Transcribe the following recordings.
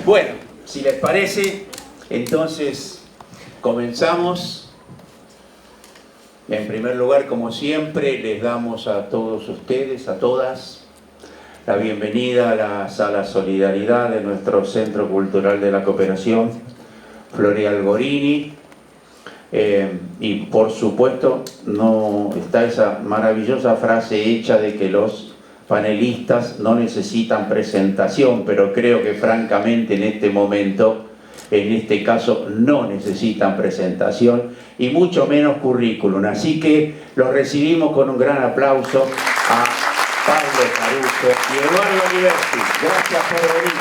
Bueno, si les parece, entonces comenzamos. En primer lugar, como siempre, les damos a todos ustedes, a todas, la bienvenida a la Sala Solidaridad de nuestro Centro Cultural de la Cooperación, Floreal Gorini. Y por supuesto, no está esa maravillosa frase hecha de que los panelistas no necesitan presentación, pero creo que francamente en este momento, en este caso, no necesitan presentación y mucho menos currículum. Así que los recibimos con un gran aplauso a Pablo Caruso y Eduardo Liberti. Gracias por venir.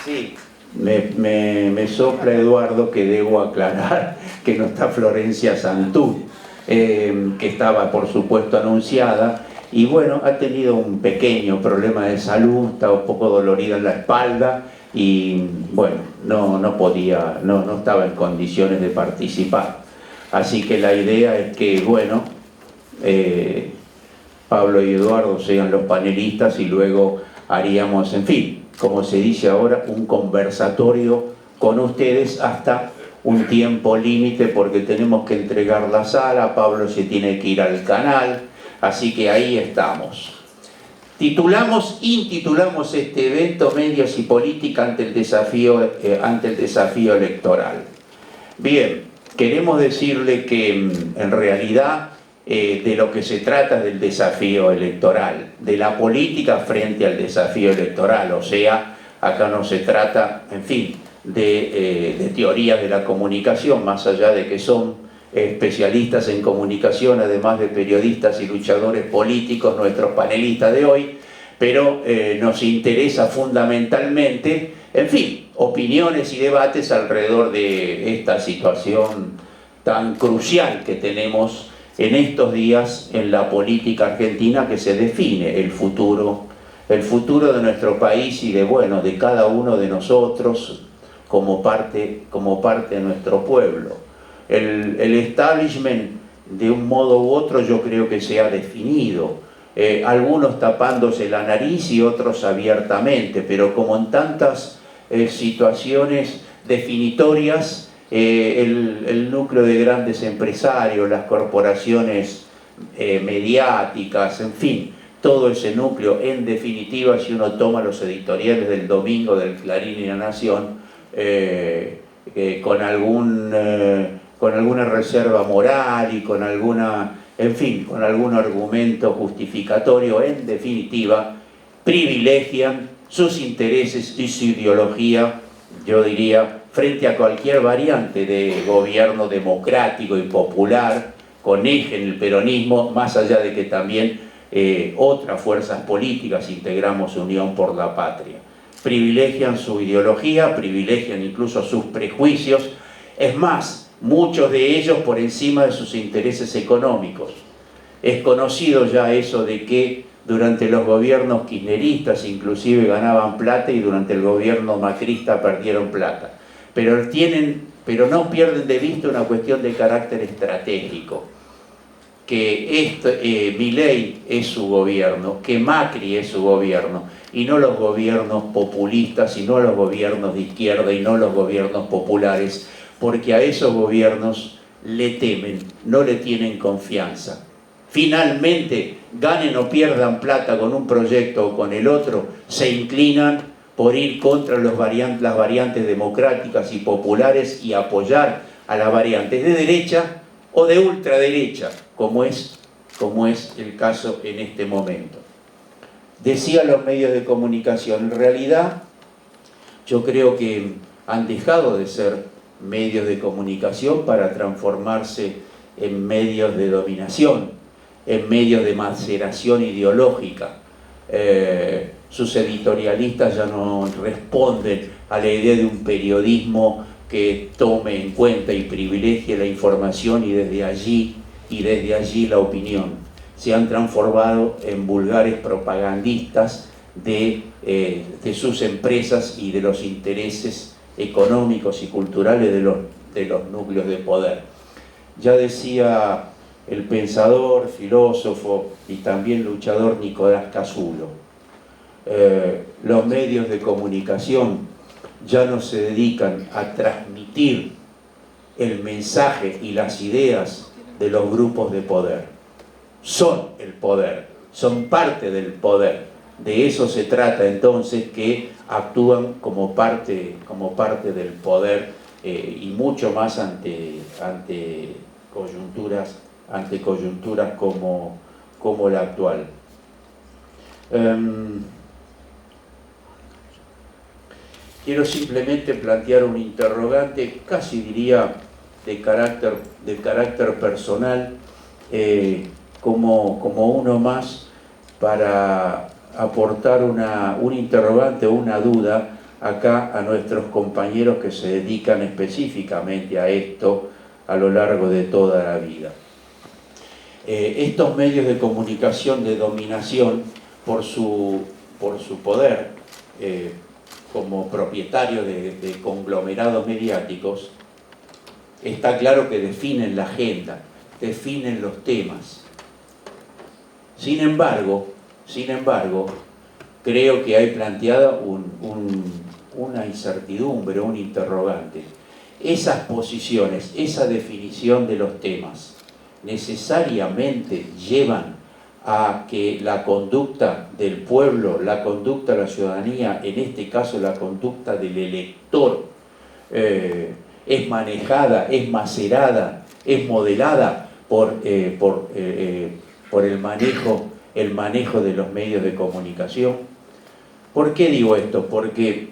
Sí, me sopla Eduardo que debo aclarar que no está Florencia Santú, que estaba por supuesto anunciada, y bueno, ha tenido un pequeño problema de salud, está un poco dolorida en la espalda y bueno, no estaba en condiciones de participar. Así que la idea es que, bueno, Pablo y Eduardo sean los panelistas y luego haríamos, en fin, como se dice ahora, un conversatorio con ustedes hasta un tiempo límite porque tenemos que entregar la sala, Pablo se tiene que ir al canal, así que ahí estamos. Intitulamos este evento Medios y Política ante el desafío electoral. Bien, queremos decirle que en realidad de lo que se trata es del desafío electoral, de la política frente al desafío electoral, o sea, acá no se trata, en fin, de teorías de la comunicación, más allá de que son especialistas en comunicación, además de periodistas y luchadores políticos, nuestros panelistas de hoy, pero nos interesa fundamentalmente, en fin, opiniones y debates alrededor de esta situación tan crucial que tenemos en estos días en la política argentina, que se define el futuro de nuestro país y de cada uno de nosotros como parte de nuestro pueblo. El establishment, de un modo u otro, yo creo que se ha definido, algunos tapándose la nariz y otros abiertamente, pero como en tantas situaciones definitorias, el núcleo de grandes empresarios, las corporaciones mediáticas, en fin, todo ese núcleo, en definitiva, si uno toma los editoriales del domingo del Clarín y La Nación, con alguna reserva moral y con algún argumento justificatorio, en definitiva, privilegian sus intereses y su ideología, yo diría, frente a cualquier variante de gobierno democrático y popular, con eje en el peronismo, más allá de que también otras fuerzas políticas integramos Unión por la Patria. Privilegian su ideología, privilegian incluso sus prejuicios, es más, muchos de ellos por encima de sus intereses económicos. Es conocido ya eso de que durante los gobiernos kirchneristas inclusive ganaban plata y durante el gobierno macrista perdieron plata. Pero no pierden de vista una cuestión de carácter estratégico, que Milei es su gobierno, que Macri es su gobierno, y no los gobiernos populistas, y no los gobiernos de izquierda, y no los gobiernos populares, porque a esos gobiernos le temen, no le tienen confianza. Finalmente, ganen o pierdan plata con un proyecto o con el otro, se inclinan por ir contra las variantes democráticas y populares y apoyar a las variantes de derecha o de ultraderecha, como es el caso en este momento. Decía los medios de comunicación, en realidad yo creo que han dejado de ser medios de comunicación para transformarse en medios de dominación, en medios de maceración ideológica. Sus editorialistas ya no responden a la idea de un periodismo que tome en cuenta y privilegie la información y desde allí la opinión. Se han transformado en vulgares propagandistas de sus empresas y de los intereses económicos y culturales de los núcleos de poder. Ya decía el pensador, filósofo y también luchador Nicolás Casulo. Los medios de comunicación ya no se dedican a transmitir el mensaje y las ideas de los grupos de poder. Son el poder, son parte del poder. De eso se trata entonces, que actúan como parte del poder y mucho más ante coyunturas como la actual. Quiero simplemente plantear un interrogante, casi diría de carácter personal, como uno más, para aportar un interrogante o una duda acá a nuestros compañeros que se dedican específicamente a esto a lo largo de toda la vida. Estos medios de comunicación de dominación, por su poder como propietario de conglomerados mediáticos, está claro que definen la agenda, definen los temas. Sin embargo, creo que hay planteada una incertidumbre, un interrogante. Esas posiciones, esa definición de los temas, necesariamente llevan a que la conducta del pueblo, la conducta de la ciudadanía, en este caso la conducta del elector, es manejada, es macerada, es modelada por el manejo de los medios de comunicación. ¿Por qué digo esto? Porque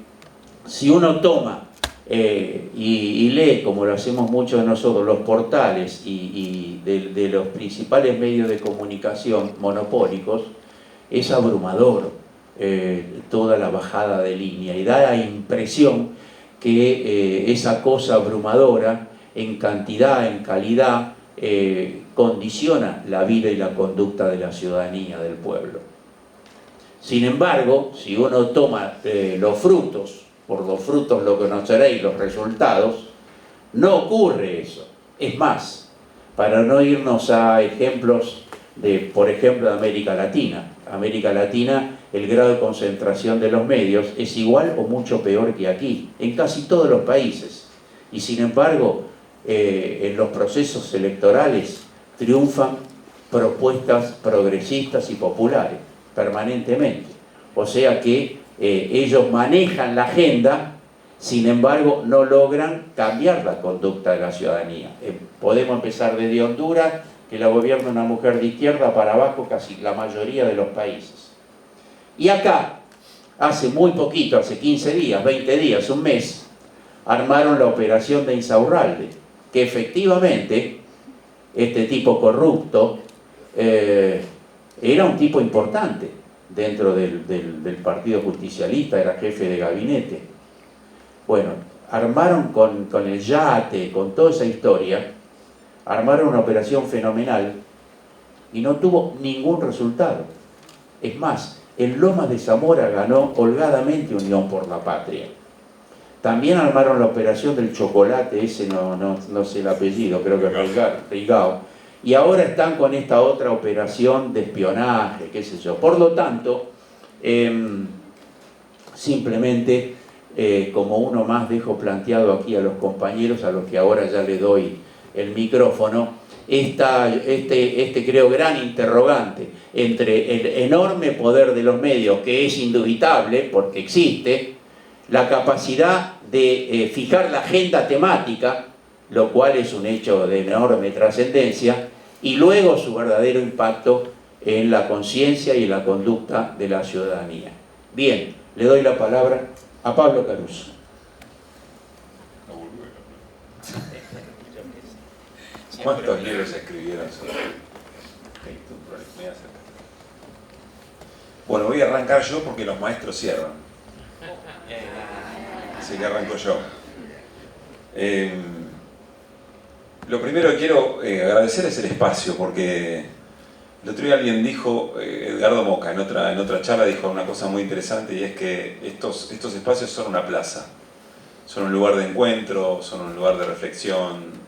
si uno toma y lee, como lo hacemos muchos de nosotros, los portales y de los principales medios de comunicación monopólicos, es abrumador toda la bajada de línea y da la impresión que esa cosa abrumadora en cantidad, en calidad, condiciona la vida y la conducta de la ciudadanía, del pueblo. Sin embargo, si uno toma los frutos, por los frutos lo conoceréis, los resultados, no ocurre eso. Es más, para no irnos a ejemplos por ejemplo, de América Latina. América Latina, el grado de concentración de los medios es igual o mucho peor que aquí, en casi todos los países. Y sin embargo, en los procesos electorales triunfan propuestas progresistas y populares permanentemente. O sea que ellos manejan la agenda, sin embargo no logran cambiar la conducta de la ciudadanía. Podemos empezar desde Honduras, que la gobierna una mujer de izquierda, para abajo casi la mayoría de los países. Y acá, hace muy poquito, hace 15 días, 20 días, un mes, armaron la operación de Insaurralde, que efectivamente este tipo corrupto era un tipo importante dentro del Partido Justicialista, era jefe de gabinete. Bueno, armaron con el yate, con toda esa historia, armaron una operación fenomenal y no tuvo ningún resultado. Es más, en Lomas de Zamora ganó holgadamente Unión por la Patria. También armaron la operación del chocolate, ese no sé el apellido, creo que es Rigao. Y ahora están con esta otra operación de espionaje, qué sé yo. Por lo tanto, simplemente, como uno más, dejo planteado aquí a los compañeros, a los que ahora ya le doy el micrófono, creo gran interrogante entre el enorme poder de los medios, que es indubitable porque existe, la capacidad de fijar la agenda temática, lo cual es un hecho de enorme trascendencia, y luego su verdadero impacto en la conciencia y en la conducta de la ciudadanía. Bien, le doy la palabra a Pablo Caruso. ¿Cuántos libros escribieron sobre esto? Bueno, voy a arrancar yo porque los maestros cierran. Así que arranco yo. Lo primero que quiero agradecer es el espacio, porque el otro día alguien dijo, Edgardo Moca, en otra charla dijo una cosa muy interesante, y es que estos espacios son una plaza, son un lugar de encuentro, son un lugar de reflexión,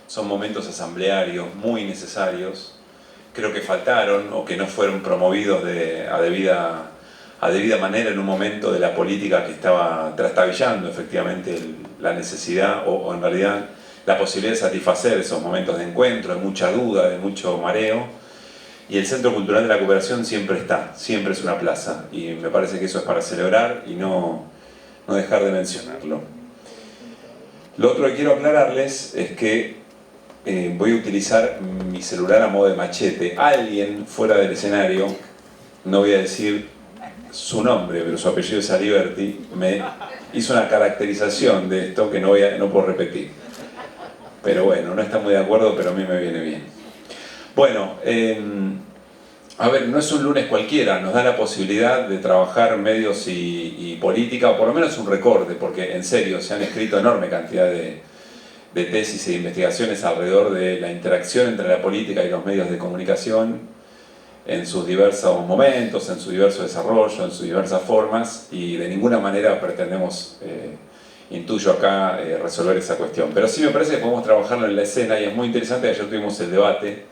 son momentos asamblearios muy necesarios. Creo que faltaron o que no fueron promovidos a debida manera en un momento de la política que estaba trastabillando efectivamente la necesidad o en realidad la posibilidad de satisfacer esos momentos de encuentro, de mucha duda, de mucho mareo. Y el Centro Cultural de la Cooperación siempre está, siempre es una plaza. Y me parece que eso es para celebrar y no dejar de mencionarlo. Lo otro que quiero aclararles es que voy a utilizar mi celular a modo de machete. Alguien fuera del escenario, no voy a decir su nombre, pero su apellido es Aliberti, me hizo una caracterización de esto que no puedo repetir. Pero bueno, no está muy de acuerdo, pero a mí me viene bien. Bueno, a ver, no es un lunes cualquiera, nos da la posibilidad de trabajar medios y política, o por lo menos un recorte, porque en serio se han escrito enorme cantidad de tesis e investigaciones alrededor de la interacción entre la política y los medios de comunicación en sus diversos momentos, en su diverso desarrollo, en sus diversas formas, y de ninguna manera pretendemos, intuyo acá, resolver esa cuestión. Pero sí me parece que podemos trabajarlo en la escena y es muy interesante. Ayer tuvimos el debate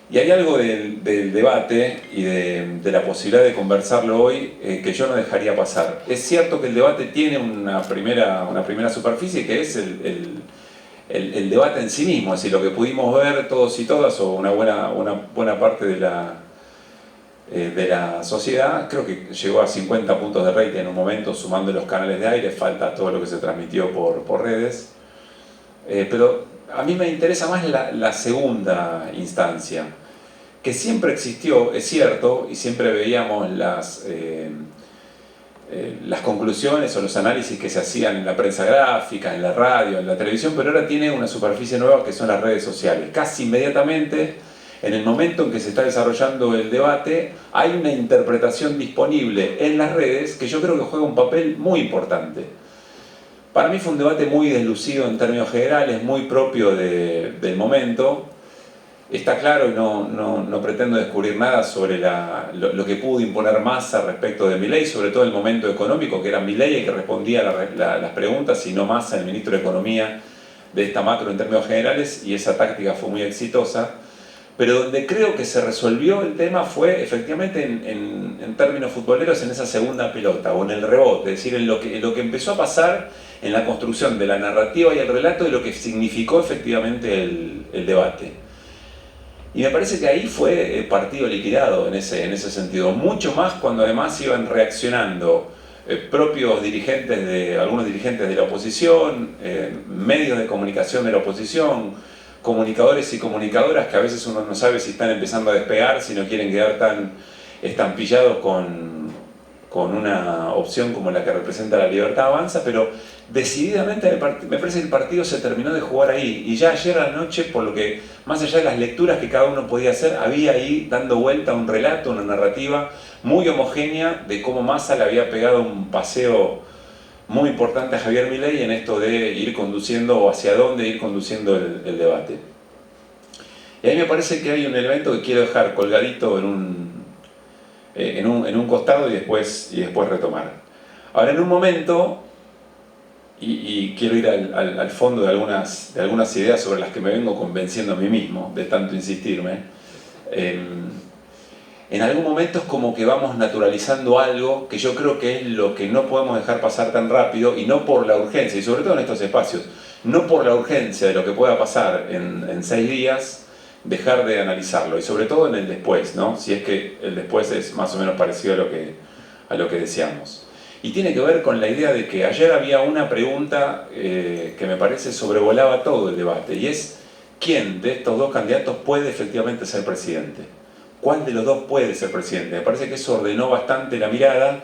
y hay algo del debate y de la posibilidad de conversarlo hoy que yo no dejaría pasar. Es cierto que el debate tiene una primera superficie que es el debate en sí mismo, es decir, lo que pudimos ver todos y todas, o una buena parte de la sociedad. Creo que llegó a 50 puntos de rating en un momento, sumando los canales de aire, falta todo lo que se transmitió por redes. Pero a mí me interesa más la segunda instancia, que siempre existió, es cierto, y siempre veíamos las conclusiones o los análisis que se hacían en la prensa gráfica, en la radio, en la televisión, pero ahora tiene una superficie nueva que son las redes sociales. Casi inmediatamente, en el momento en que se está desarrollando el debate, hay una interpretación disponible en las redes que yo creo que juega un papel muy importante. Para mí fue un debate muy deslucido en términos generales, muy propio del momento. Está claro, y no pretendo descubrir nada sobre lo que pudo imponer Massa respecto de Milei, sobre todo el momento económico, que era Milei el que respondía a las preguntas y no Massa, el ministro de Economía, de esta macro en términos generales, y esa táctica fue muy exitosa. Pero donde creo que se resolvió el tema fue efectivamente en términos futboleros, en esa segunda pelota o en el rebote, es decir, en lo que empezó a pasar en la construcción de la narrativa y el relato de lo que significó efectivamente el debate. Y me parece que ahí fue partido liquidado en ese sentido, mucho más cuando además iban reaccionando propios dirigentes, algunos dirigentes de la oposición, medios de comunicación de la oposición, comunicadores y comunicadoras que a veces uno no sabe si están empezando a despegar, si no quieren quedar tan estampillados con una opción como la que representa La Libertad Avanza, pero decididamente me parece que el partido se terminó de jugar ahí, y ya ayer a la noche, por lo que más allá de las lecturas que cada uno podía hacer, había ahí dando vuelta un relato, una narrativa muy homogénea de cómo Massa le había pegado un paseo muy importante a Javier Milei en esto de ir conduciendo, o hacia dónde ir conduciendo el debate. Y ahí me parece que hay un elemento que quiero dejar colgadito en un costado y después retomar. Ahora, en un momento, y quiero ir al fondo de algunas ideas sobre las que me vengo convenciendo a mí mismo, de tanto insistirme, en algún momento es como que vamos naturalizando algo que yo creo que es lo que no podemos dejar pasar tan rápido, y no por la urgencia, y sobre todo en estos espacios, no por la urgencia de lo que pueda pasar en 6 días, dejar de analizarlo, y sobre todo en el después, ¿no? Si es que el después es más o menos parecido a lo que deseamos. Y tiene que ver con la idea de que ayer había una pregunta que me parece sobrevolaba todo el debate, y es: ¿quién de estos dos candidatos puede efectivamente ser presidente? ¿Cuál de los dos puede ser presidente? Me parece que eso ordenó bastante la mirada,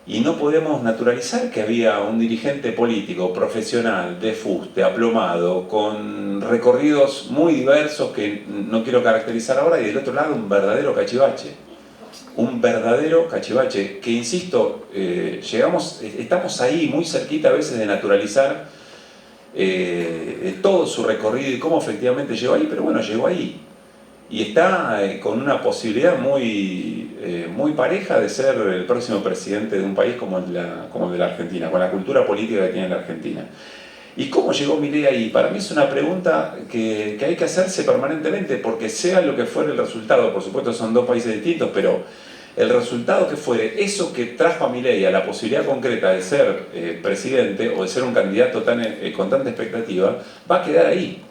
y no podemos naturalizar que había un dirigente político, profesional, de fuste, aplomado, con recorridos muy diversos que no quiero caracterizar ahora, y del otro lado un verdadero cachivache. Un verdadero cachivache, que insisto, estamos ahí muy cerquita a veces de naturalizar todo su recorrido y cómo efectivamente llegó ahí, pero bueno, llegó ahí. Y está con una posibilidad muy pareja de ser el próximo presidente de un país como el de la Argentina, con la cultura política que tiene la Argentina. ¿Y cómo llegó Milei ahí? Para mí es una pregunta que hay que hacerse permanentemente, porque sea lo que fuere el resultado, por supuesto son dos países distintos, pero el resultado que fuere, eso que trajo a Milei a la posibilidad concreta de ser presidente o de ser un candidato con tanta expectativa, va a quedar ahí.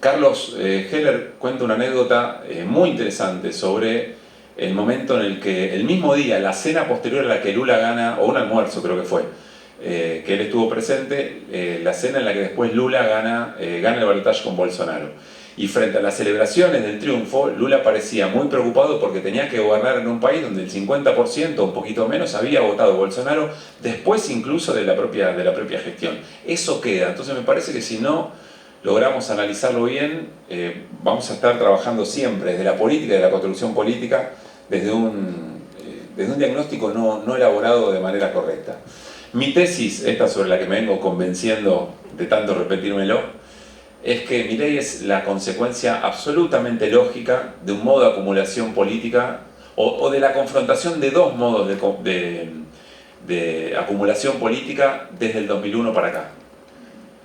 Carlos Heller cuenta una anécdota muy interesante sobre el momento en el que, el mismo día, la cena posterior a la que Lula gana, o un almuerzo creo que fue, que él estuvo presente, la cena en la que después Lula gana el balotaje con Bolsonaro. Y frente a las celebraciones del triunfo, Lula parecía muy preocupado porque tenía que gobernar en un país donde el 50%, un poquito menos, había votado Bolsonaro, después incluso de la propia gestión. Eso queda. Entonces me parece que si no logramos analizarlo bien, vamos a estar trabajando siempre desde la política, de la construcción política, desde un diagnóstico no elaborado de manera correcta. Mi tesis, esta sobre la que me vengo convenciendo de tanto repetírmelo, es que Milei es la consecuencia absolutamente lógica de un modo de acumulación política o de la confrontación de dos modos de acumulación política desde el 2001 para acá.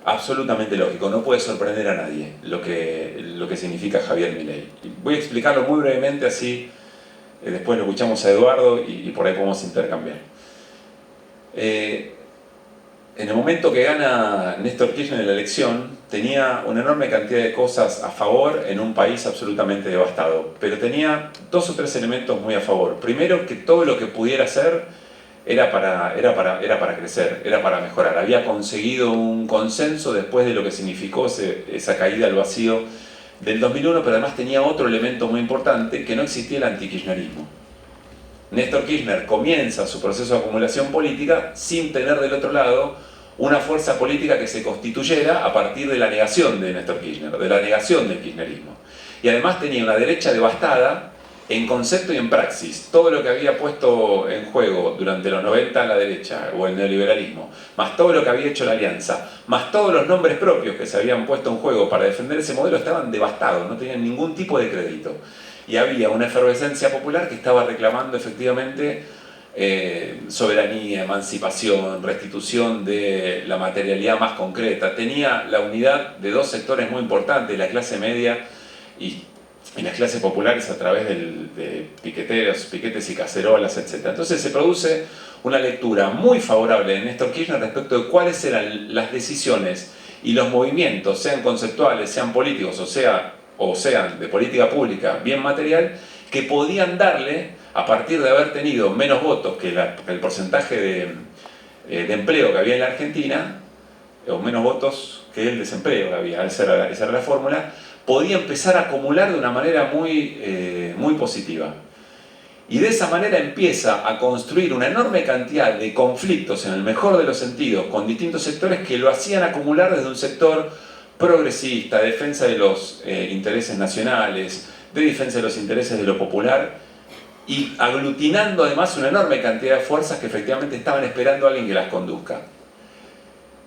Absolutamente lógico, no puede sorprender a nadie lo que significa Javier Milei. Voy a explicarlo muy brevemente, así después lo escuchamos a Eduardo y por ahí podemos intercambiar. En el momento que gana Néstor Kirchner en la elección, tenía una enorme cantidad de cosas a favor en un país absolutamente devastado, pero tenía dos o tres elementos muy a favor. Primero, que todo lo que pudiera hacer era para crecer, era para mejorar. Había conseguido un consenso después de lo que significó esa caída al vacío del 2001, pero además tenía otro elemento muy importante, que no existía el antikirchnerismo. Néstor Kirchner comienza su proceso de acumulación política sin tener del otro lado una fuerza política que se constituyera a partir de la negación de Néstor Kirchner, de la negación del kirchnerismo. Y además tenía una derecha devastada en concepto y en praxis. Todo lo que había puesto en juego durante los 90 la derecha o el neoliberalismo, más todo lo que había hecho la Alianza, más todos los nombres propios que se habían puesto en juego para defender ese modelo, estaban devastados, no tenían ningún tipo de crédito. Y había una efervescencia popular que estaba reclamando efectivamente soberanía, emancipación, restitución de la materialidad más concreta. Tenía la unidad de dos sectores muy importantes, la clase media y las clases populares a través de piquetes y cacerolas, etc. Entonces se produce una lectura muy favorable de Néstor Kirchner respecto de cuáles eran las decisiones y los movimientos, sean conceptuales, sean políticos o sean de política pública, bien material, que podían darle, a partir de haber tenido menos votos que el porcentaje de empleo que había en la Argentina, o menos votos que el desempleo que había, esa era la fórmula, podía empezar a acumular de una manera muy positiva. Y de esa manera empieza a construir una enorme cantidad de conflictos, en el mejor de los sentidos, con distintos sectores que lo hacían acumular desde un sector progresista, de defensa de los intereses nacionales, de defensa de los intereses de lo popular, y aglutinando además una enorme cantidad de fuerzas que efectivamente estaban esperando a alguien que las conduzca.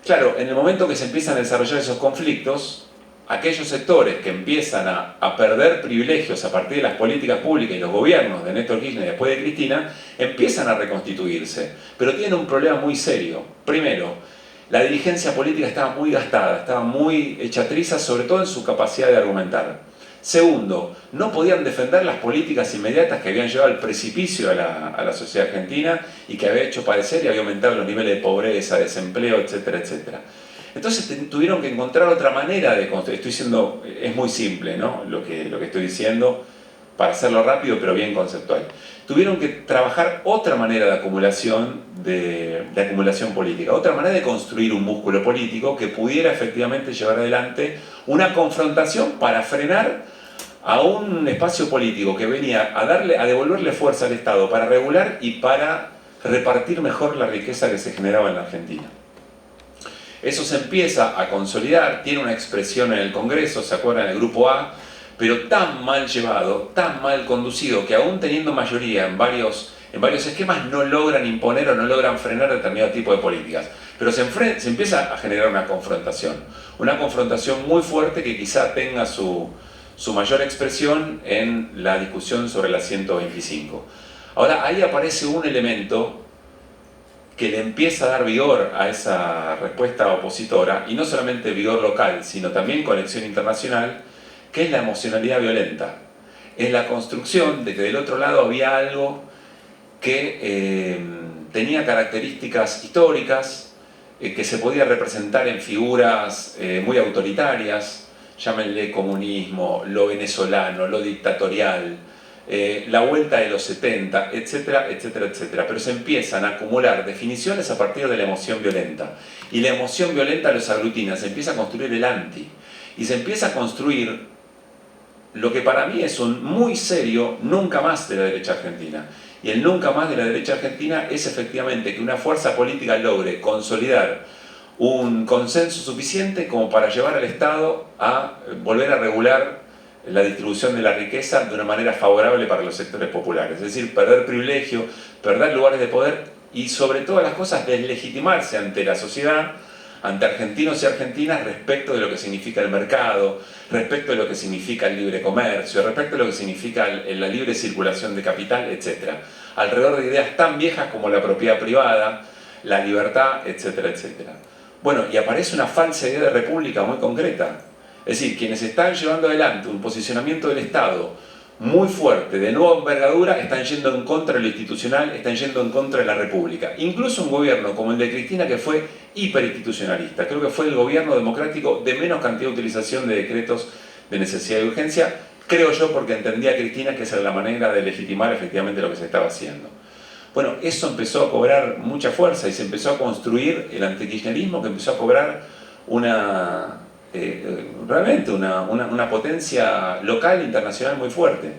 Claro, en el momento que se empiezan a desarrollar esos conflictos, aquellos sectores que empiezan a perder privilegios a partir de las políticas públicas y los gobiernos de Néstor Kirchner después de Cristina, empiezan a reconstituirse, pero tienen un problema muy serio. Primero, la dirigencia política estaba muy gastada, estaba muy hecha trizas, sobre todo en su capacidad de argumentar. Segundo, no podían defender las políticas inmediatas que habían llevado al precipicio a la sociedad argentina y que había hecho padecer y había aumentado los niveles de pobreza, desempleo, etcétera, etcétera. Entonces tuvieron que encontrar otra manera de construir. Estoy diciendo, es muy simple, ¿no? Lo que estoy diciendo, para hacerlo rápido pero bien conceptual. Tuvieron que trabajar otra manera de acumulación política, otra manera de construir un músculo político que pudiera efectivamente llevar adelante una confrontación para frenar a un espacio político que venía a devolverle fuerza al Estado para regular y para repartir mejor la riqueza que se generaba en la Argentina. Eso se empieza a consolidar, tiene una expresión en el Congreso, ¿se acuerdan? El Grupo A, pero tan mal llevado, tan mal conducido, que aún teniendo mayoría en varios esquemas no logran imponer o no logran frenar determinado tipo de políticas. Pero se empieza a generar una confrontación muy fuerte que quizá tenga su mayor expresión en la discusión sobre la 125. Ahora, ahí aparece un elemento que le empieza a dar vigor a esa respuesta opositora, y no solamente vigor local, sino también conexión internacional, que es la emocionalidad violenta. Es la construcción de que del otro lado había algo que tenía características históricas, que se podía representar en figuras muy autoritarias, llámenle comunismo, lo venezolano, lo dictatorial, la vuelta de los 70, etcétera, etcétera, etcétera. Pero se empiezan a acumular definiciones a partir de la emoción violenta. Y la emoción violenta los aglutina, se empieza a construir el anti. Y se empieza a construir lo que para mí es un muy serio nunca más de la derecha argentina. Y el nunca más de la derecha argentina es efectivamente que una fuerza política logre consolidar un consenso suficiente como para llevar al Estado a volver a regular la distribución de la riqueza de una manera favorable para los sectores populares. Es decir, perder privilegio, perder lugares de poder y sobre todas las cosas deslegitimarse ante la sociedad, ante argentinos y argentinas respecto de lo que significa el mercado, respecto de lo que significa el libre comercio, respecto de lo que significa la libre circulación de capital, etc. Alrededor de ideas tan viejas como la propiedad privada, la libertad, etcétera, etcétera. Bueno, y aparece una falsa idea de república muy concreta. Es decir, quienes están llevando adelante un posicionamiento del Estado muy fuerte, de nueva envergadura, están yendo en contra de lo institucional, están yendo en contra de la República. Incluso un gobierno como el de Cristina, que fue hiperinstitucionalista, creo que fue el gobierno democrático de menos cantidad de utilización de decretos de necesidad y urgencia, creo yo porque entendía a Cristina que esa era la manera de legitimar efectivamente lo que se estaba haciendo. Bueno, eso empezó a cobrar mucha fuerza y se empezó a construir el antikirchnerismo, que empezó a cobrar realmente una potencia local e internacional muy fuerte.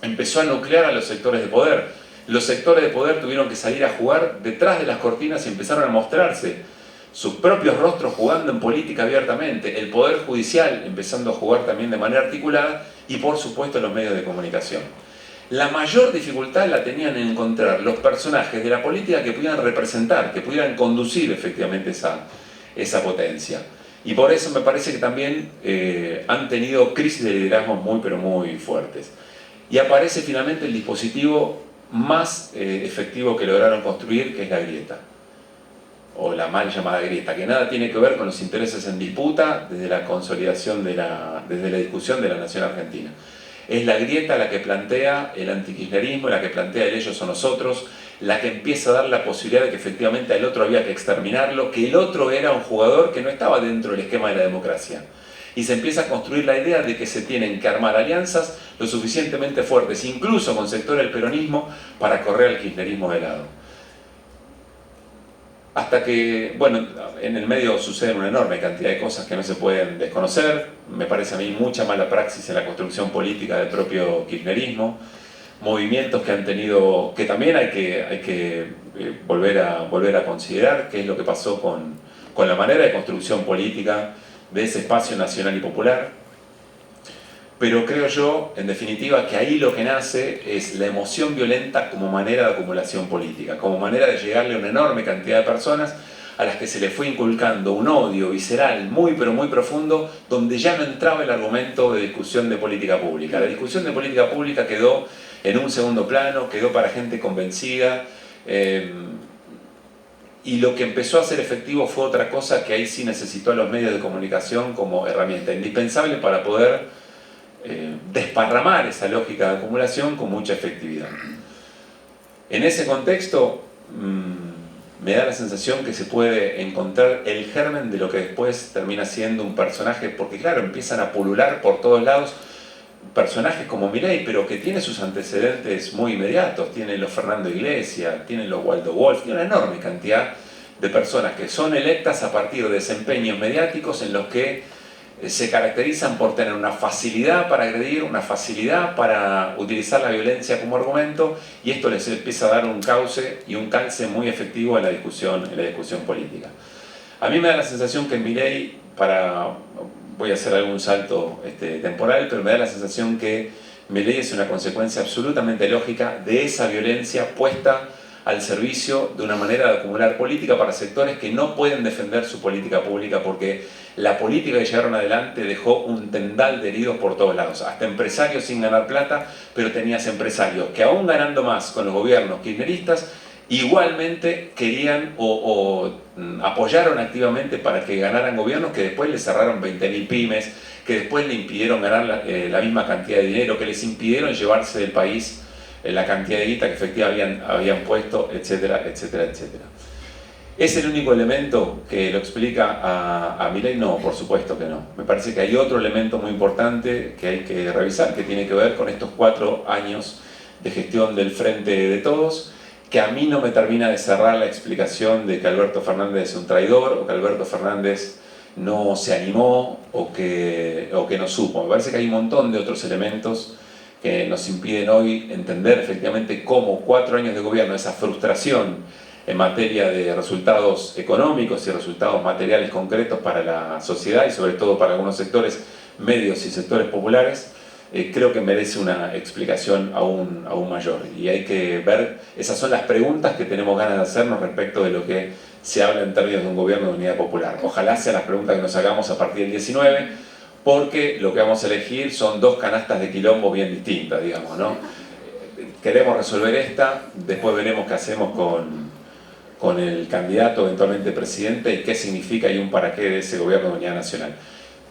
Empezó a nuclear a los sectores de poder. Los sectores de poder tuvieron que salir a jugar detrás de las cortinas y empezaron a mostrarse sus propios rostros jugando en política abiertamente. El poder judicial empezando a jugar también de manera articulada y por supuesto los medios de comunicación. La mayor dificultad la tenían en encontrar los personajes de la política que pudieran representar, que pudieran conducir efectivamente esa potencia. Y por eso me parece que también han tenido crisis de liderazgo muy pero muy fuertes. Y aparece finalmente el dispositivo más efectivo que lograron construir, que es la grieta. O la mal llamada grieta, que nada tiene que ver con los intereses en disputa desde la consolidación desde la discusión de la nación argentina. Es la grieta la que plantea el antikirchnerismo, la que plantea el ellos o nosotros, la que empieza a dar la posibilidad de que efectivamente al otro había que exterminarlo, que el otro era un jugador que no estaba dentro del esquema de la democracia. Y se empieza a construir la idea de que se tienen que armar alianzas lo suficientemente fuertes, incluso con sectores del peronismo, para correr al kirchnerismo de lado. Hasta que, bueno, en el medio suceden una enorme cantidad de cosas que no se pueden desconocer. Me parece a mí mucha mala praxis en la construcción política del propio kirchnerismo. Movimientos que han tenido, que también hay que volver a considerar, qué es lo que pasó con la manera de construcción política de ese espacio nacional y popular. Pero creo yo, en definitiva, que ahí lo que nace es la emoción violenta como manera de acumulación política, como manera de llegarle a una enorme cantidad de personas a las que se le fue inculcando un odio visceral muy pero muy profundo, donde ya no entraba el argumento de discusión de política pública. La discusión de política pública quedó en un segundo plano, quedó para gente convencida, y lo que empezó a ser efectivo fue otra cosa que ahí sí necesitó a los medios de comunicación como herramienta indispensable para poder desparramar esa lógica de acumulación con mucha efectividad. En ese contexto me da la sensación que se puede encontrar el germen de lo que después termina siendo un personaje, porque claro, empiezan a pulular por todos lados personajes como Milei, pero que tiene sus antecedentes muy inmediatos. Tienen los Fernando Iglesias, tienen los Waldo Wolf, tiene una enorme cantidad de personas que son electas a partir de desempeños mediáticos en los que se caracterizan por tener una facilidad para agredir, una facilidad para utilizar la violencia como argumento, y esto les empieza a dar un cauce y un calce muy efectivo en la discusión política. A mí me da la sensación que en Milei, voy a hacer algún salto temporal, pero me da la sensación que Milei es una consecuencia absolutamente lógica de esa violencia puesta al servicio de una manera de acumular política para sectores que no pueden defender su política pública, porque la política que llevaron adelante dejó un tendal de heridos por todos lados, hasta empresarios sin ganar plata, pero tenías empresarios que aún ganando más con los gobiernos kirchneristas igualmente querían o apoyaron activamente para que ganaran gobiernos que después les cerraron 20.000 pymes, que después le impidieron ganar la misma cantidad de dinero, que les impidieron llevarse del país la cantidad de guita que efectivamente habían puesto, etcétera, etcétera, etcétera. ¿Es el único elemento que lo explica a Milei? No, por supuesto que no. Me parece que hay otro elemento muy importante que hay que revisar, que tiene que ver con estos 4 años de gestión del Frente de Todos, que a mí no me termina de cerrar la explicación de que Alberto Fernández es un traidor, o que Alberto Fernández no se animó, o que no supo. Me parece que hay un montón de otros elementos que nos impiden hoy entender efectivamente cómo 4 años de gobierno, esa frustración en materia de resultados económicos y resultados materiales concretos para la sociedad y sobre todo para algunos sectores medios y sectores populares, creo que merece una explicación aún mayor. Y hay que ver, esas son las preguntas que tenemos ganas de hacernos respecto de lo que se habla en términos de un gobierno de unidad popular. Ojalá sean las preguntas que nos hagamos a partir del 19, porque lo que vamos a elegir son 2 canastas de quilombo bien distintas, digamos, ¿no? Queremos resolver esta, después veremos qué hacemos con el candidato eventualmente presidente y qué significa y un para qué de ese gobierno de unidad nacional.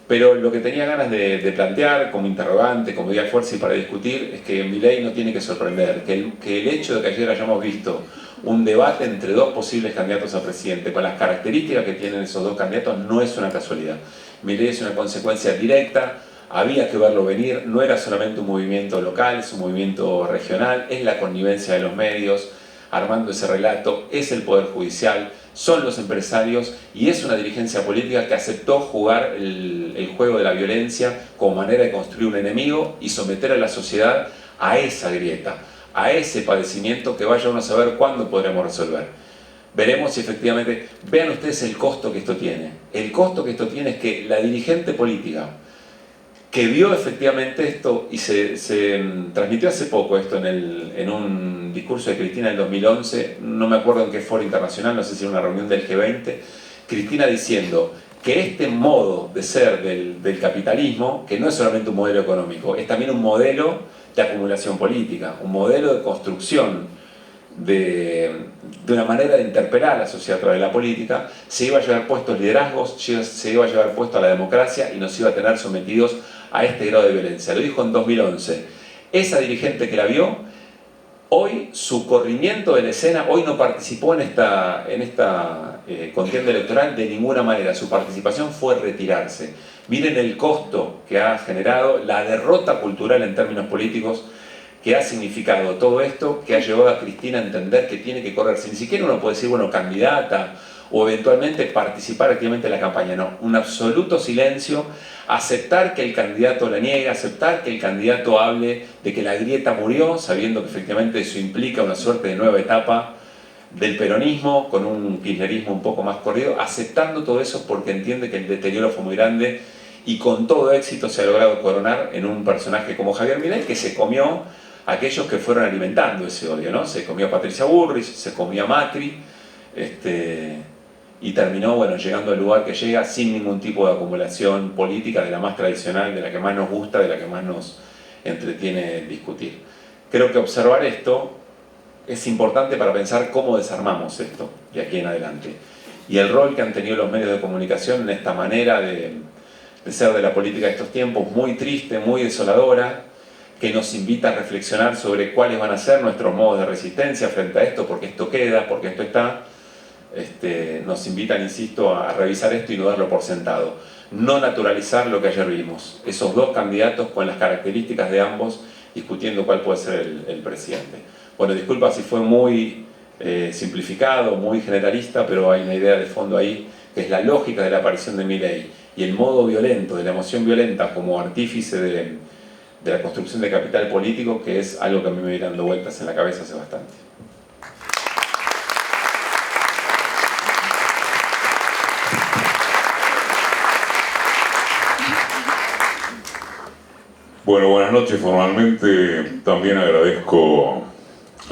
Pero lo que tenía ganas de plantear como interrogante, como idea de fuerza y para discutir, es que Milei no tiene que sorprender, que el hecho de que ayer hayamos visto un debate entre 2 posibles candidatos a presidente con las características que tienen esos 2 candidatos no es una casualidad. Milei es una consecuencia directa, había que verlo venir, no era solamente un movimiento local, es un movimiento regional, es la connivencia de los medios, armando ese relato, es el Poder Judicial, son los empresarios y es una dirigencia política que aceptó jugar el juego de la violencia como manera de construir un enemigo y someter a la sociedad a esa grieta, a ese padecimiento que vaya uno a saber cuándo podremos resolver. Veremos si efectivamente, vean ustedes el costo que esto tiene. El costo que esto tiene es que la dirigente política que vio efectivamente esto y se transmitió hace poco esto en un discurso de Cristina en 2011, no me acuerdo en qué foro internacional, no sé si era una reunión del G20, Cristina diciendo que este modo de ser del capitalismo, que no es solamente un modelo económico, es también un modelo de acumulación política, un modelo de construcción de una manera de interpelar a la sociedad a través de la política, se iba a llevar puestos liderazgos, se iba a llevar puesto a la democracia y nos iba a tener sometidos a este grado de violencia. Lo dijo en 2011. Esa dirigente que la vio, hoy su corrimiento de la escena, hoy no participó en esta contienda electoral de ninguna manera. Su participación fue retirarse. Miren el costo que ha generado, la derrota cultural en términos políticos que ha significado todo esto, que ha llevado a Cristina a entender que tiene que correrse. Ni siquiera uno puede decir, bueno, candidata o eventualmente participar activamente en la campaña. No, un absoluto silencio, aceptar que el candidato la niegue, aceptar que el candidato hable de que la grieta murió, sabiendo que efectivamente eso implica una suerte de nueva etapa del peronismo, con un kirchnerismo un poco más corrido, aceptando todo eso porque entiende que el deterioro fue muy grande y con todo éxito se ha logrado coronar en un personaje como Javier Milei, que se comió a aquellos que fueron alimentando ese odio, ¿no? Se comió a Patricia Bullrich, se comió a Macri, y terminó, bueno, llegando al lugar que llega sin ningún tipo de acumulación política de la más tradicional, de la que más nos gusta, de la que más nos entretiene discutir. Creo que observar esto es importante para pensar cómo desarmamos esto de aquí en adelante. Y el rol que han tenido los medios de comunicación en esta manera de ser de la política de estos tiempos, muy triste, muy desoladora, que nos invita a reflexionar sobre cuáles van a ser nuestros modos de resistencia frente a esto, porque esto queda, porque esto está. Nos invitan, insisto, a revisar esto y no darlo por sentado. No naturalizar lo que ayer vimos. Esos 2 candidatos con las características de ambos discutiendo cuál puede ser el presidente. Bueno, disculpa si fue muy simplificado, muy generalista, pero hay una idea de fondo ahí que es la lógica de la aparición de Milei y el modo violento, de la emoción violenta como artífice de la construcción de capital político, que es algo que a mí me viene dando vueltas en la cabeza hace bastante. Bueno, buenas noches. Formalmente también agradezco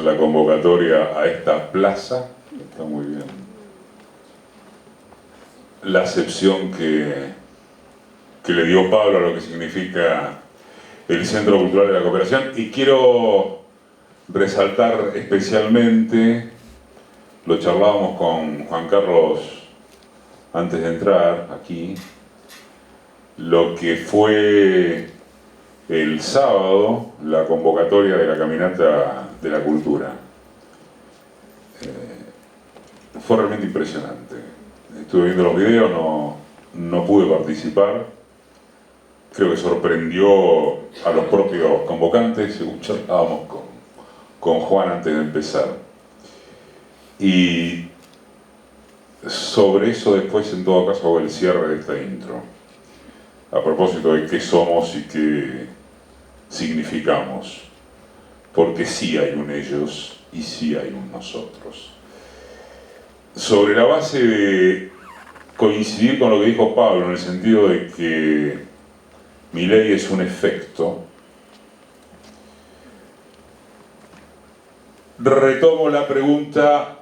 la convocatoria a esta plaza. Está muy bien. La acepción que le dio Pablo a lo que significa el Centro Cultural de la Cooperación. Y quiero resaltar especialmente lo charlábamos con Juan Carlos antes de entrar aquí, lo que fue el sábado la convocatoria de la Caminata de la Cultura. Fue realmente impresionante. Estuve viendo los videos, no pude participar. Creo que sorprendió a los propios convocantes, según charlábamos con Juan antes de empezar. Y sobre eso después, en todo caso, hago el cierre de esta intro. A propósito de qué somos y qué significamos. Porque sí hay un ellos y sí hay un nosotros. Sobre la base de coincidir con lo que dijo Pablo, en el sentido de que Milei es un efecto, retomo la pregunta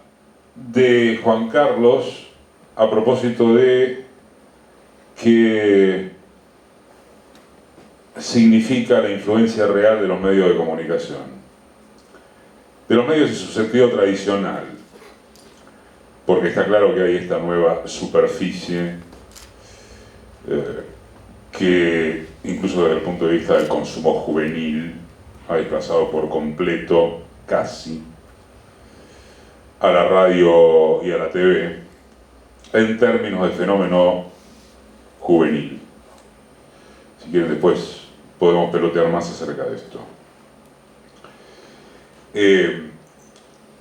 de Juan Carlos a propósito de qué significa la influencia real de los medios de comunicación. De los medios en su sentido tradicional, porque está claro que hay esta nueva superficie que, incluso desde el punto de vista del consumo juvenil, ha desplazado por completo, casi, a la radio y a la TV, en términos de fenómeno juvenil. Si quieren después podemos pelotear más acerca de esto.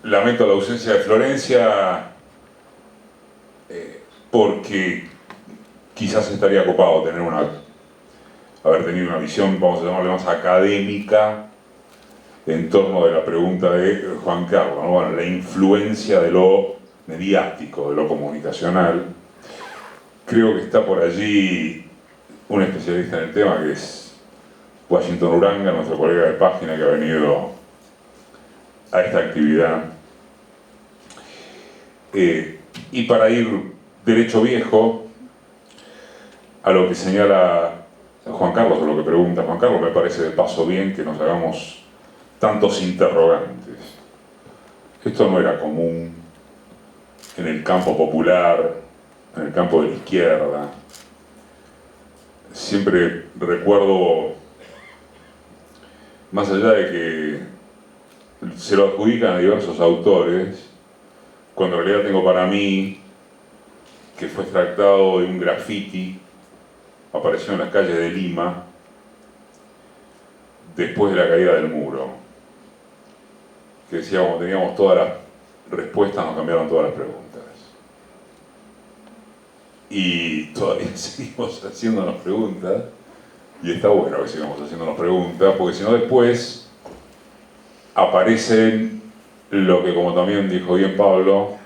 Lamento la ausencia de Florencia, porque quizás estaría copado haber tenido una visión, vamos a llamarle más académica, en torno de la pregunta de Juan Carlos, ¿no? Bueno, la influencia de lo mediático, de lo comunicacional. Creo que está por allí un especialista en el tema, que es Washington Uranga, nuestro colega de página que ha venido a esta actividad. Y para ir derecho viejo a lo que señala Juan Carlos, o lo que pregunta Juan Carlos, me parece de paso bien que nos hagamos tantos interrogantes. Esto no era común en el campo popular, en el campo de la izquierda. Siempre recuerdo, más allá de que se lo adjudican a diversos autores, cuando en realidad tengo para mí que fue extractado de un graffiti, apareció en las calles de Lima después de la caída del muro, que decía, como teníamos todas las respuestas, nos cambiaron todas las preguntas. Y todavía seguimos haciéndonos preguntas, y está bueno que sigamos haciéndonos preguntas, porque si no después aparecen lo que, como también dijo bien Pablo,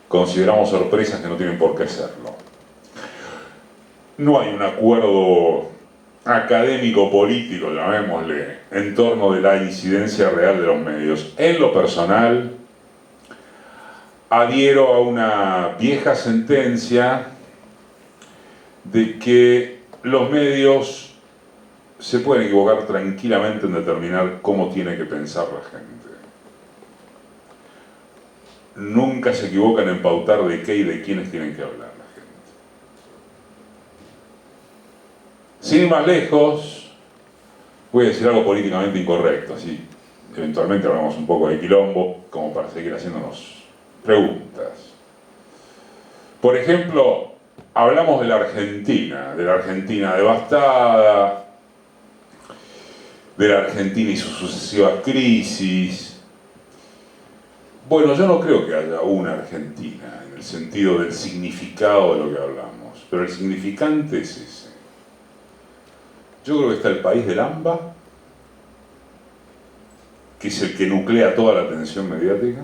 consideramos sorpresas que no tienen por qué serlo. No hay un acuerdo académico-político, llamémosle, en torno de la incidencia real de los medios. En lo personal, adhiero a una vieja sentencia de que los medios se pueden equivocar tranquilamente en determinar cómo tiene que pensar la gente. Nunca se equivocan en pautar de qué y de quiénes tienen que hablar la gente. Sin ir más lejos, voy a decir algo políticamente incorrecto, así eventualmente hablamos un poco de quilombo, como para seguir haciéndonos preguntas. Por ejemplo, hablamos de la Argentina devastada, de la Argentina y sus sucesivas crisis. Bueno, yo no creo que haya una Argentina en el sentido del significado de lo que hablamos, pero el significante es ese. Yo creo que está el país del AMBA, que es el que nuclea toda la atención mediática,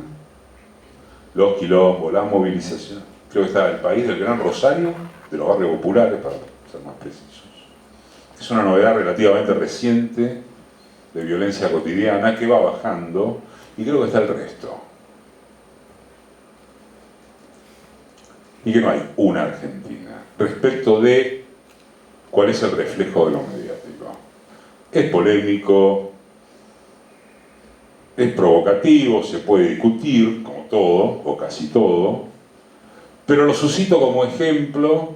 los quilombos, las movilizaciones. Creo que está el país del Gran Rosario, de los barrios populares, para ser más precisos. Es una novedad relativamente reciente de violencia cotidiana que va bajando, y creo que está el resto. Y que no hay una Argentina respecto de cuál es el reflejo de lo mediático. Es polémico, es provocativo, se puede discutir, como todo, o casi todo, pero lo suscito como ejemplo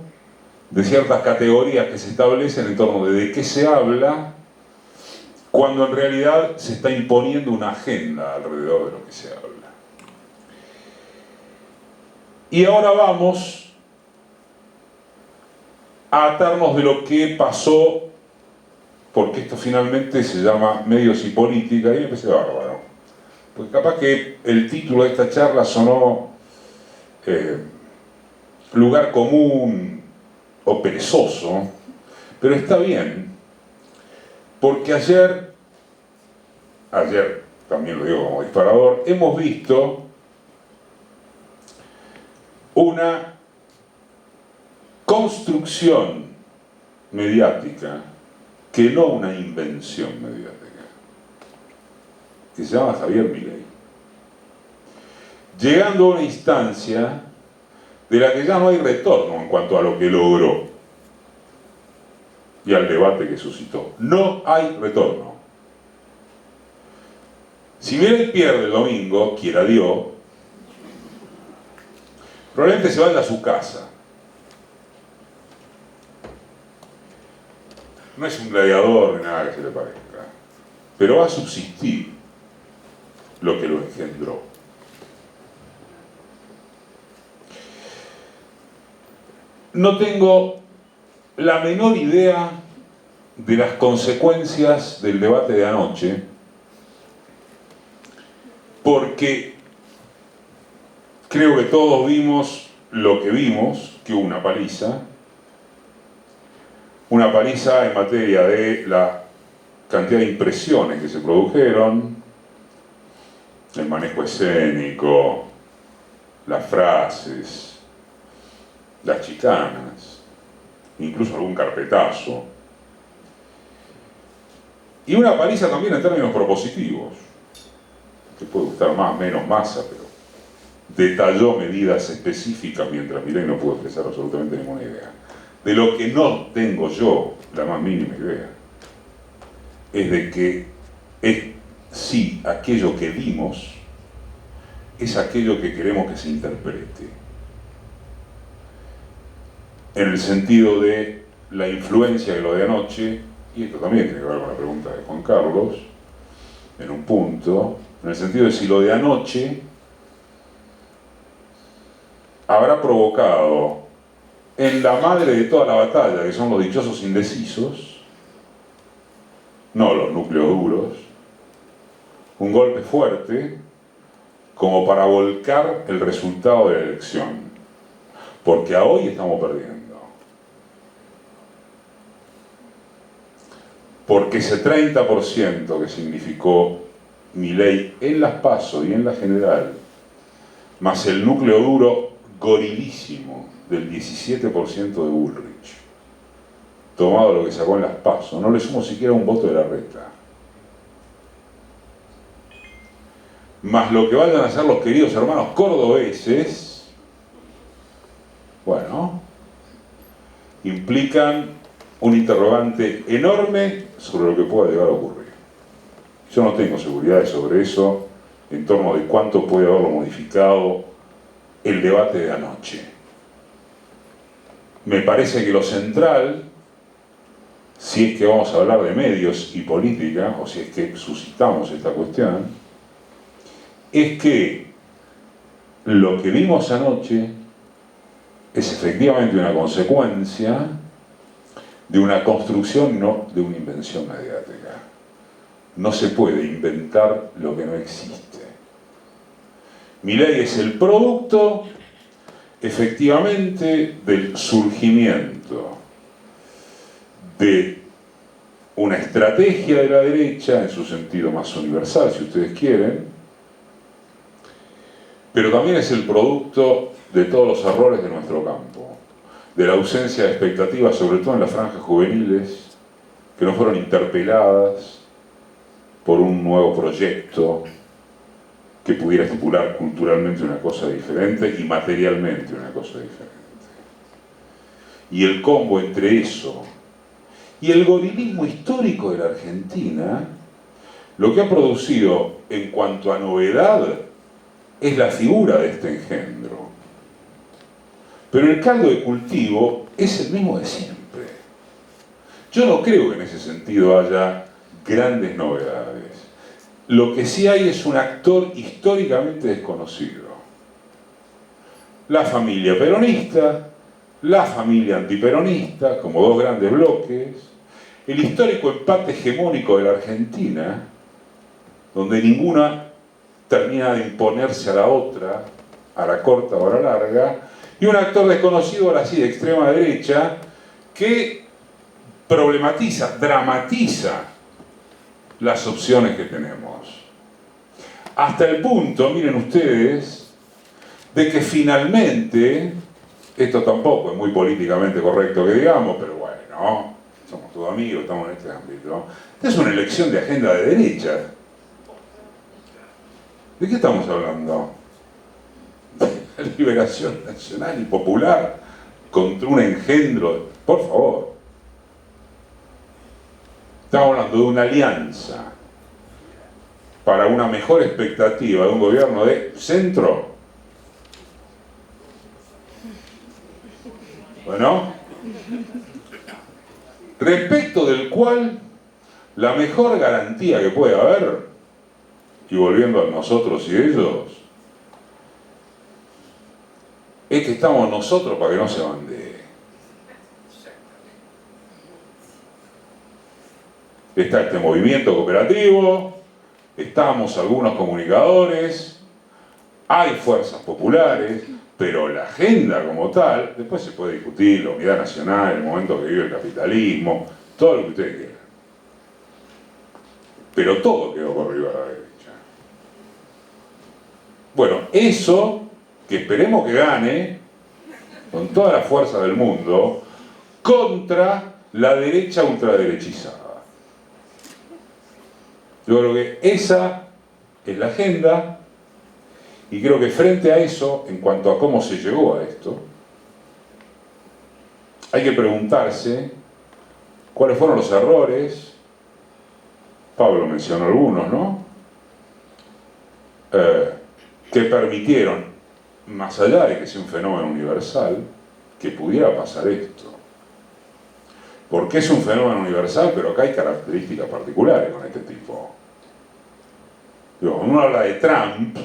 de ciertas categorías que se establecen en torno de qué se habla, cuando en realidad se está imponiendo una agenda alrededor de lo que se habla. Y ahora vamos a atarnos de lo que pasó, porque esto finalmente se llama Medios y Política, y me parece bárbaro. Porque capaz que el título de esta charla sonó lugar común o perezoso, pero está bien, porque ayer también lo digo como disparador, hemos visto una construcción mediática que no una invención mediática, que se llama Javier Milei, llegando a una instancia de la que ya no hay retorno en cuanto a lo que logró y al debate que suscitó. No hay retorno. Si Milei pierde el domingo, quiera Dios, probablemente se vaya a su casa. No es un gladiador ni nada que se le parezca, pero va a subsistir lo que lo engendró. No tengo la menor idea de las consecuencias del debate de anoche, porque creo que todos vimos lo que vimos, que hubo una paliza en materia de la cantidad de impresiones que se produjeron, el manejo escénico, las frases, las chicanas, incluso algún carpetazo, y una paliza también en términos propositivos, que puede gustar más, menos, Massa, pero detalló medidas específicas mientras Milei no pudo expresar absolutamente ninguna idea. De lo que no tengo yo la más mínima idea es de que sí, aquello que vimos es aquello que queremos que se interprete, en el sentido de la influencia de lo de anoche, y esto también tiene que ver con la pregunta de Juan Carlos, en un punto, en el sentido de si lo de anoche habrá provocado en la madre de toda la batalla, que son los dichosos indecisos, no los núcleos duros, un golpe fuerte como para volcar el resultado de la elección, porque a hoy estamos perdiendo. Porque ese 30% que significó Milei en las PASO y en la general, más el núcleo duro gorilísimo del 17% de Bullrich, tomado lo que sacó en las PASO, no le sumo siquiera un voto de la reta, más lo que vayan a hacer los queridos hermanos cordobeses, bueno, implican un interrogante enorme sobre lo que pueda llegar a ocurrir. Yo no tengo seguridades sobre eso, en torno de cuánto puede haberlo modificado el debate de anoche. Me parece que lo central, si es que vamos a hablar de medios y política, o si es que suscitamos esta cuestión, es que lo que vimos anoche es efectivamente una consecuencia de una construcción, no de una invención mediática. No se puede inventar lo que no existe. Milei es el producto, efectivamente, del surgimiento de una estrategia de la derecha, en su sentido más universal, si ustedes quieren, pero también es el producto de todos los errores de nuestro campo, de la ausencia de expectativas, sobre todo en las franjas juveniles, que no fueron interpeladas por un nuevo proyecto que pudiera estipular culturalmente una cosa diferente y materialmente una cosa diferente. Y el combo entre eso y el gorilismo histórico de la Argentina, lo que ha producido en cuanto a novedad es la figura de este engendro. Pero el caldo de cultivo es el mismo de siempre. Yo no creo que en ese sentido haya grandes novedades. Lo que sí hay es un actor históricamente desconocido. La familia peronista, la familia antiperonista, como dos grandes bloques, el histórico empate hegemónico de la Argentina, donde ninguna termina de imponerse a la otra, a la corta o a la larga, y un actor desconocido, ahora sí, de extrema derecha, que problematiza, dramatiza las opciones que tenemos. Hasta el punto, miren ustedes, de que finalmente, esto tampoco es muy políticamente correcto que digamos, pero bueno, somos todos amigos, estamos en este ámbito, esta es una elección de agenda de derecha. ¿De qué estamos hablando? De la liberación nacional y popular contra un engendro, por favor. Estamos hablando de una alianza para una mejor expectativa de un gobierno de centro. Bueno, respecto del cual la mejor garantía que puede haber, y volviendo a nosotros y ellos, es que estamos nosotros para que no se bandee. Está este movimiento cooperativo, estamos algunos comunicadores, hay fuerzas populares, pero la agenda como tal, después se puede discutir la unidad nacional, el momento que vive el capitalismo, todo lo que ustedes quieran. Pero todo quedó por arriba a la derecha. Bueno, eso, que esperemos que gane, con toda la fuerza del mundo, contra la derecha ultraderechizada. Yo creo que esa es la agenda, y creo que frente a eso, en cuanto a cómo se llegó a esto, hay que preguntarse cuáles fueron los errores. Pablo mencionó algunos, ¿no? Que permitieron, más allá de que sea un fenómeno universal, que pudiera pasar esto. Porque es un fenómeno universal, pero acá hay características particulares con este tipo. Digo, cuando uno habla de Trump,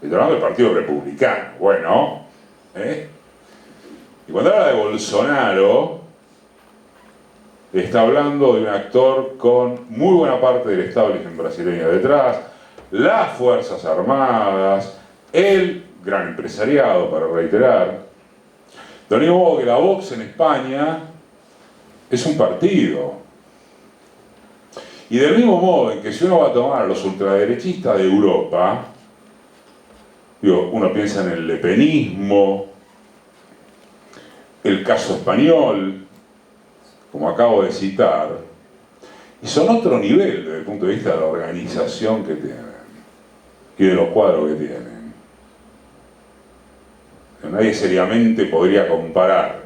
está hablando del Partido Republicano, bueno, y cuando habla de Bolsonaro, está hablando de un actor con muy buena parte del establishment brasileño detrás, las Fuerzas Armadas, el gran empresariado, para reiterar. Del mismo modo que la Vox en España es un partido. Y del mismo modo en que si uno va a tomar a los ultraderechistas de Europa, digo, uno piensa en el lepenismo, el caso español, como acabo de citar, y son otro nivel desde el punto de vista de la organización que tienen y de los cuadros que tienen. Nadie seriamente podría comparar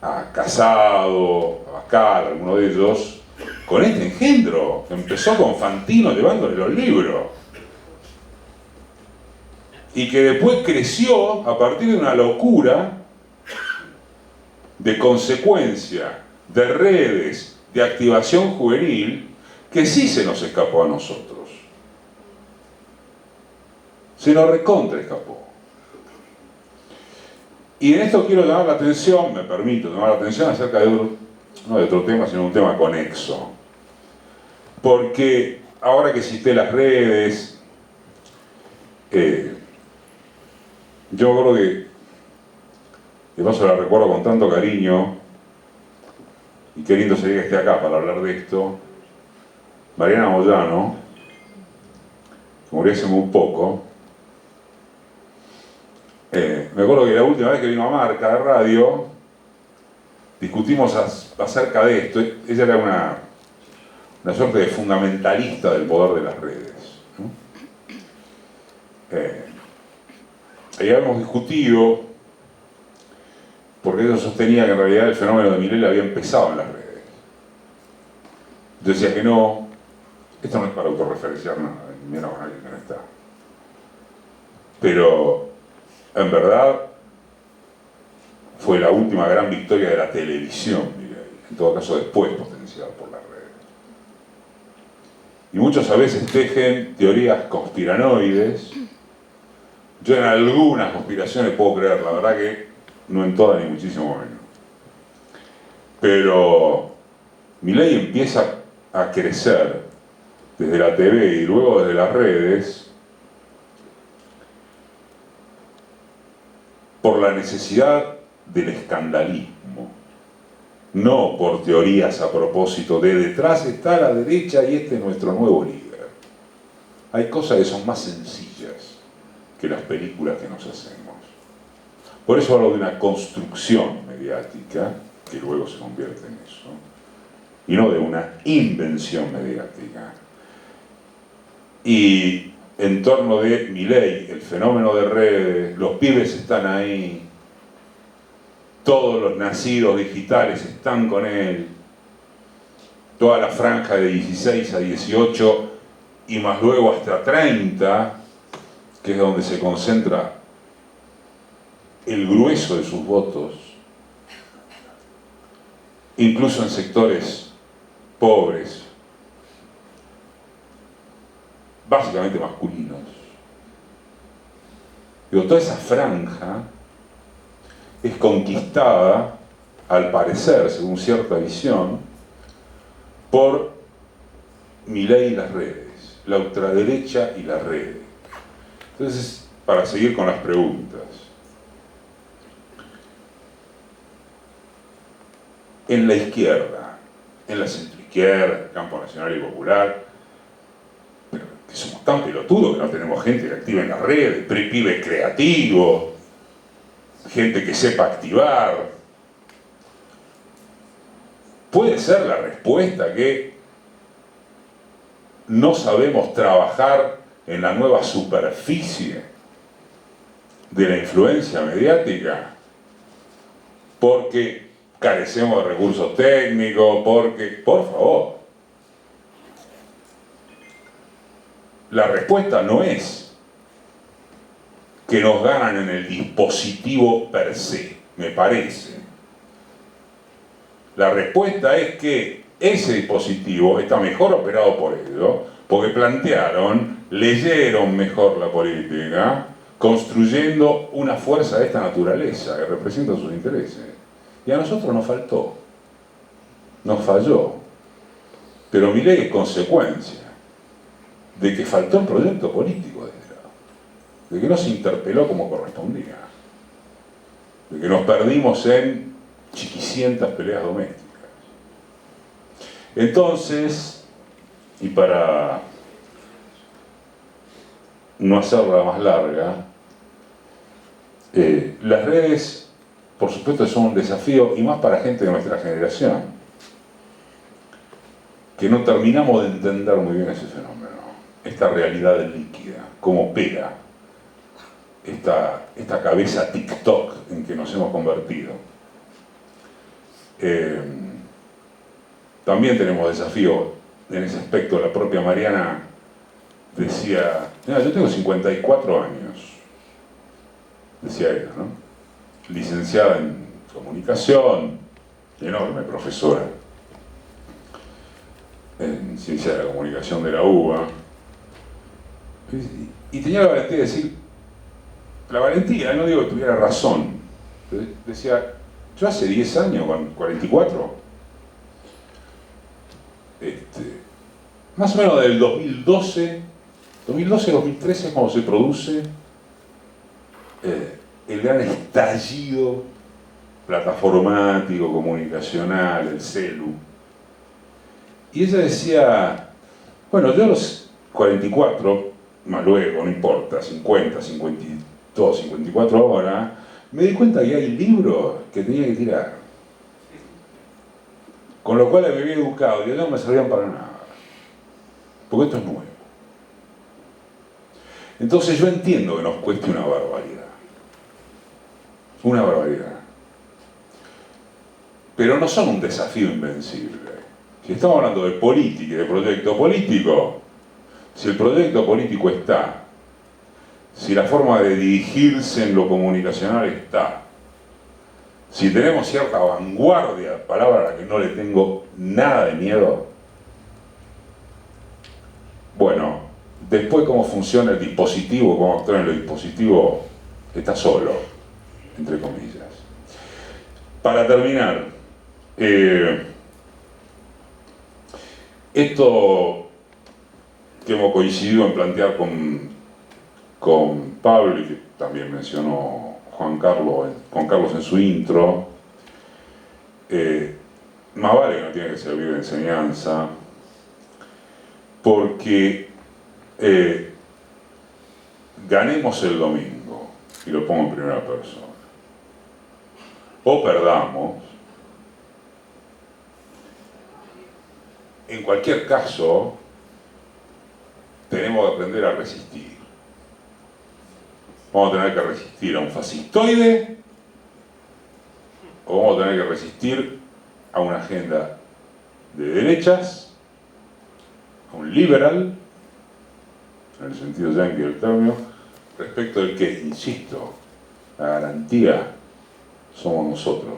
a Casado, a Bascal, alguno de ellos, con este engendro que empezó con Fantino llevándole los libros y que después creció a partir de una locura de consecuencia de redes de activación juvenil que sí se nos escapó a nosotros. Se nos recontra escapó. Y en esto quiero llamar la atención, me permito llamar la atención acerca de otro, no de otro tema, sino un tema conexo. Porque ahora que cité las redes, yo creo que, de paso la recuerdo con tanto cariño, y qué lindo sería que esté acá para hablar de esto, Mariana Moyano, que murió hace muy poco. Me acuerdo que la última vez que vino a Marca de radio, discutimos acerca de esto. Ella era una suerte de fundamentalista del poder de las redes, ¿no? Ahí habíamos discutido, porque ella sostenía que en realidad el fenómeno de Milei había empezado en las redes. Yo decía que no, esto no es para autorreferenciar nada, menos a alguien que no está. pero en verdad fue la última gran victoria de la televisión, en todo caso después potenciada por las redes. Y muchos a veces tejen teorías conspiranoides. Yo en algunas conspiraciones puedo creer, la verdad que no en todas ni muchísimo menos. Pero Milei empieza a crecer desde la TV y luego desde las redes por la necesidad del escandalismo, no por teorías a propósito de detrás está la derecha y este es nuestro nuevo líder. Hay cosas que son más sencillas que las películas que nos hacemos. Por eso hablo de una construcción mediática que luego se convierte en eso, y no de una invención mediática. Y en torno de Milei, el fenómeno de redes, los pibes están ahí, todos los nacidos digitales están con él, toda la franja de 16 a 18 y más luego hasta 30, que es donde se concentra el grueso de sus votos, incluso en sectores pobres, básicamente masculinos. Digo, toda esa franja es conquistada, al parecer, según cierta visión, por Milei y las redes, la ultraderecha y las redes. Entonces, para seguir con las preguntas, en la izquierda, en la centroizquierda, Campo Nacional y Popular, pero que somos tan pelotudos que no tenemos gente que active en las redes, pibe creativo, gente que sepa activar. Puede ser la respuesta que no sabemos trabajar en la nueva superficie de la influencia mediática porque carecemos de recursos técnicos, porque, por favor, la respuesta no es que nos ganan en el dispositivo per se, me parece. La respuesta es que ese dispositivo está mejor operado por ellos, porque plantearon, leyeron mejor la política, construyendo una fuerza de esta naturaleza que representa sus intereses. Y a nosotros nos faltó, nos falló. Pero Milei es consecuencia de que faltó el proyecto político de que no se interpeló como correspondía, de que nos perdimos en chiquicientas peleas domésticas. Entonces, y para no hacerla más larga, las redes, por supuesto, son un desafío, y más para gente de nuestra generación, que no terminamos de entender muy bien ese fenómeno, esta realidad líquida, cómo opera esta cabeza TikTok en que nos hemos convertido. También tenemos desafío en ese aspecto. La propia Mariana decía, mira, yo tengo 54 años, decía ella, ¿no? Licenciada en comunicación, enorme profesora en ciencia de la comunicación de la UBA, y tenía la valentía de decir, la valentía, no digo que tuviera razón, decía, yo hace 10 años, con 44, más o menos del 2012-2013 es cuando se produce el gran estallido plataformático, comunicacional, el celu. Y ella decía, bueno, yo a los 44, más luego, no importa, 50, 52, 54 ahora, me di cuenta que hay libros que tenía que tirar. Con lo cual me había educado y no me servían para nada. Porque esto es nuevo. Entonces yo entiendo que nos cueste una barbaridad. Una barbaridad. Pero no son un desafío invencible. Si estamos hablando de política y de proyecto político, si el proyecto político está si la forma de dirigirse en lo comunicacional está, si tenemos cierta vanguardia, palabra a la que no le tengo nada de miedo, bueno, después cómo funciona el dispositivo, cómo actúa en el dispositivo, está solo, entre comillas. Para terminar, esto que hemos coincidido en plantear con Pablo y que también mencionó Juan Carlos en su intro, más vale que no tiene que servir de enseñanza, porque ganemos el domingo, y lo pongo en primera persona, o perdamos, en cualquier caso, tenemos que aprender a resistir. Vamos a tener que resistir a un fascistoide, o vamos a tener que resistir a una agenda de derechas, a un liberal, en el sentido yankee del término, respecto del que, insisto, la garantía somos nosotros,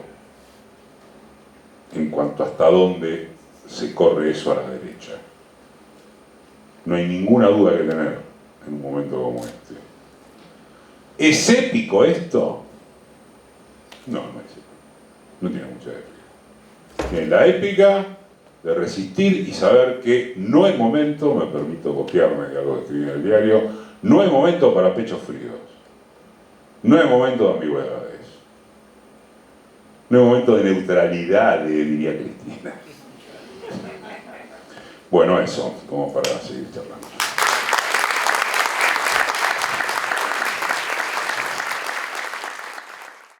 en cuanto a hasta dónde se corre eso a la derecha. No hay ninguna duda que tener en un momento como este. ¿Es épico esto? No, no es épico. No tiene mucha épica. Tiene la épica de resistir y saber que no es momento, me permito copiarme de algo que escribí en el diario, no es momento para pechos fríos. No es momento de ambigüedades. No es momento de neutralidad, diría Cristina. Bueno, eso, como para seguir charlando.